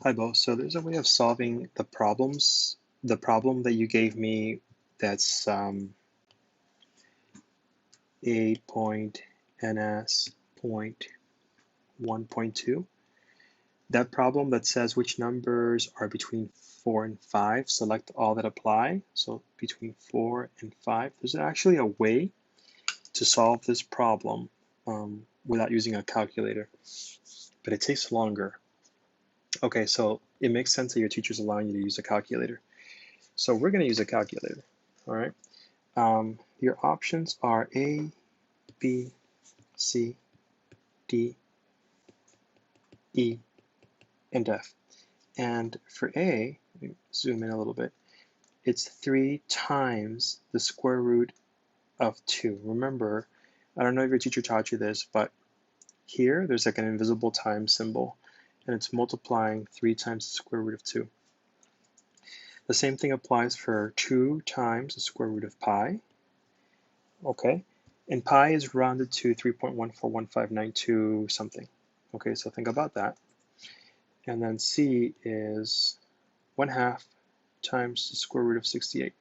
Hi, Bo. So there's a way of solving the problem that you gave me that's 8.NS.1.2. That problem that says which numbers are between 4 and 5, select all that apply. So between 4 and 5, there's actually a way to solve this problem without using a calculator, but it takes longer. Okay, so it makes sense that your teacher's allowing you to use a calculator. So we're going to use a calculator, all right? Your options are A, B, C, D, E, and F. And for A, let me zoom in a little bit, it's 3 times the square root of 2. Remember, I don't know if your teacher taught you this, but here there's like an invisible times symbol, and it's multiplying 3 times the square root of 2. The same thing applies for 2 times the square root of pi. Okay, and pi is rounded to 3.141592 something. Okay, so think about that. And then c is 1/2 times the square root of 68.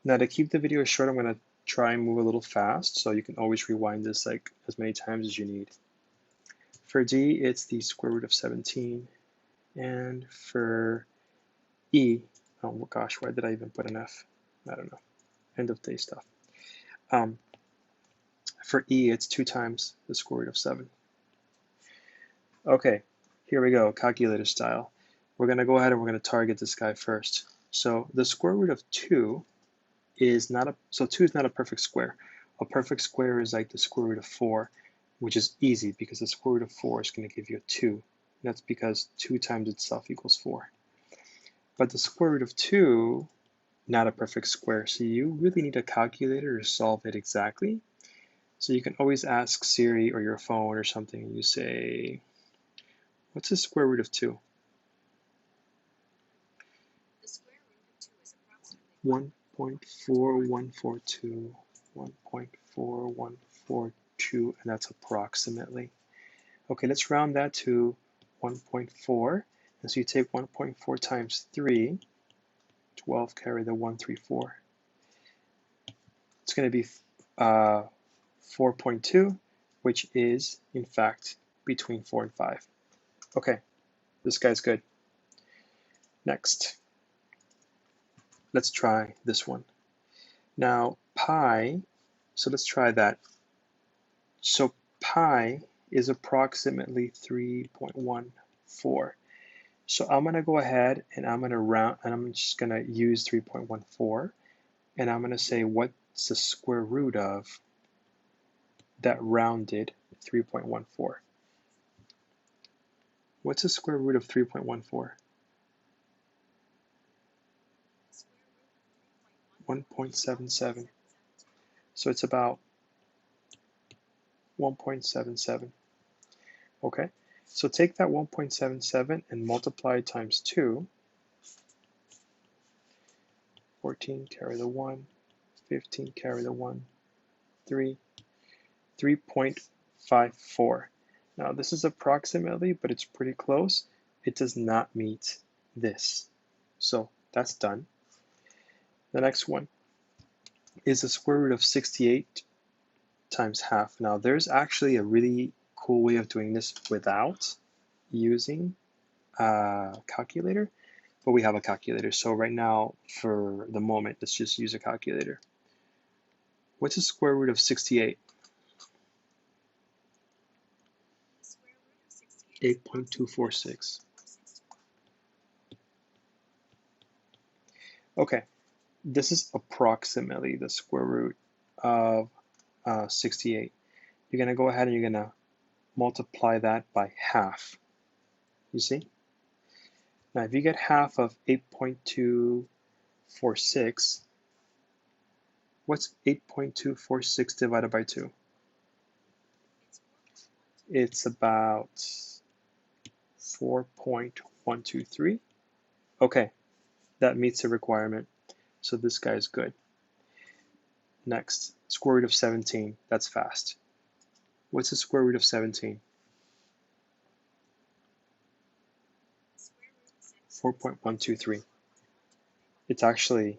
Now to keep the video short, I'm going to try and move a little fast, so you can always rewind this like as many times as you need. For d, it's the square root of 17. And for e, oh gosh, why did I even put an f? I don't know. End of day stuff. For e, it's 2 times the square root of 7. Okay, here we go, calculator style. We're going to go ahead and we're going to target this guy first. So the square root of 2 is not a, so 2 is not a perfect square. A perfect square is like the square root of 4, which is easy because the square root of 4 is going to give you a 2. That's because 2 times itself equals 4. But the square root of 2, not a perfect square, so you really need a calculator to solve it exactly. So you can always ask Siri or your phone or something, and you say, what's the square root of 2? The square root of 2 is approximately 1.4142, 1.4142, and that's approximately. Okay, let's round that to 1.4. And so you take 1.4 times 3, 12 carry the 134. It's going to be 4.2, which is, in fact, between 4 and 5. Okay, this guy's good. Next, let's try this one. Now, pi, so let's try that. So pi is approximately 3.14. So I'm going to go ahead and I'm going to round, and I'm just going to use 3.14, and I'm going to say what's the square root of that rounded 3.14. What's the square root of 3.14? 1.77. So it's about 1.77. Okay, so take that 1.77 and multiply it times 2. 14 carry the 1, 15 carry the 1, 3, 3.54. Now this is approximately, but it's pretty close. It does not meet this. So that's done. The next one is the square root of 68 times half. Now there's actually a really cool way of doing this without using a calculator, but we have a calculator. So right now, for the moment, let's just use a calculator. What's the square root of 68? 8.246. Okay, this is approximately the square root of 68. You're going to go ahead and you're going to multiply that by half. You see? Now, if you get half of 8.246, what's 8.246 divided by 2? It's about 4.123. Okay, that meets the requirement. So this guy is good. Next, square root of 17. That's fast. What's the square root of 17? 4.123. It's actually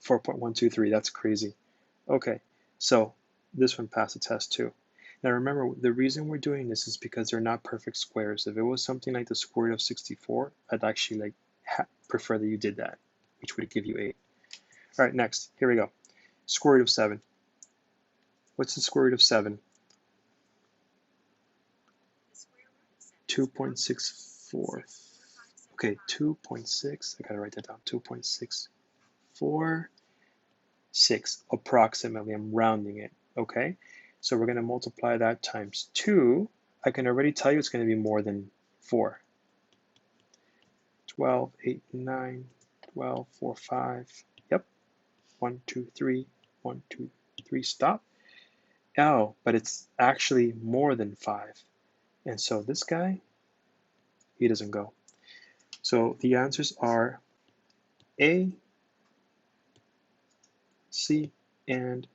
4.123. That's crazy. Okay, so this one passed the test too. Now remember, the reason we're doing this is because they're not perfect squares. If it was something like the square root of 64, I'd actually prefer that you did that, which would give you 8. All right, next, here we go. Square root of 7. What's the square root of 7? 2.64. Okay, 2.6. I gotta write that down. 2.646 approximately. I'm rounding it. Okay, so we're gonna multiply that times 2. I can already tell you it's gonna be more than 4. 12, 8, 9, 12, 4, 5. Yep. 1, 2, 3. 1, 2, 3. Stop. Oh, but it's actually more than 5. And so this guy, he doesn't go. So the answers are A, C, and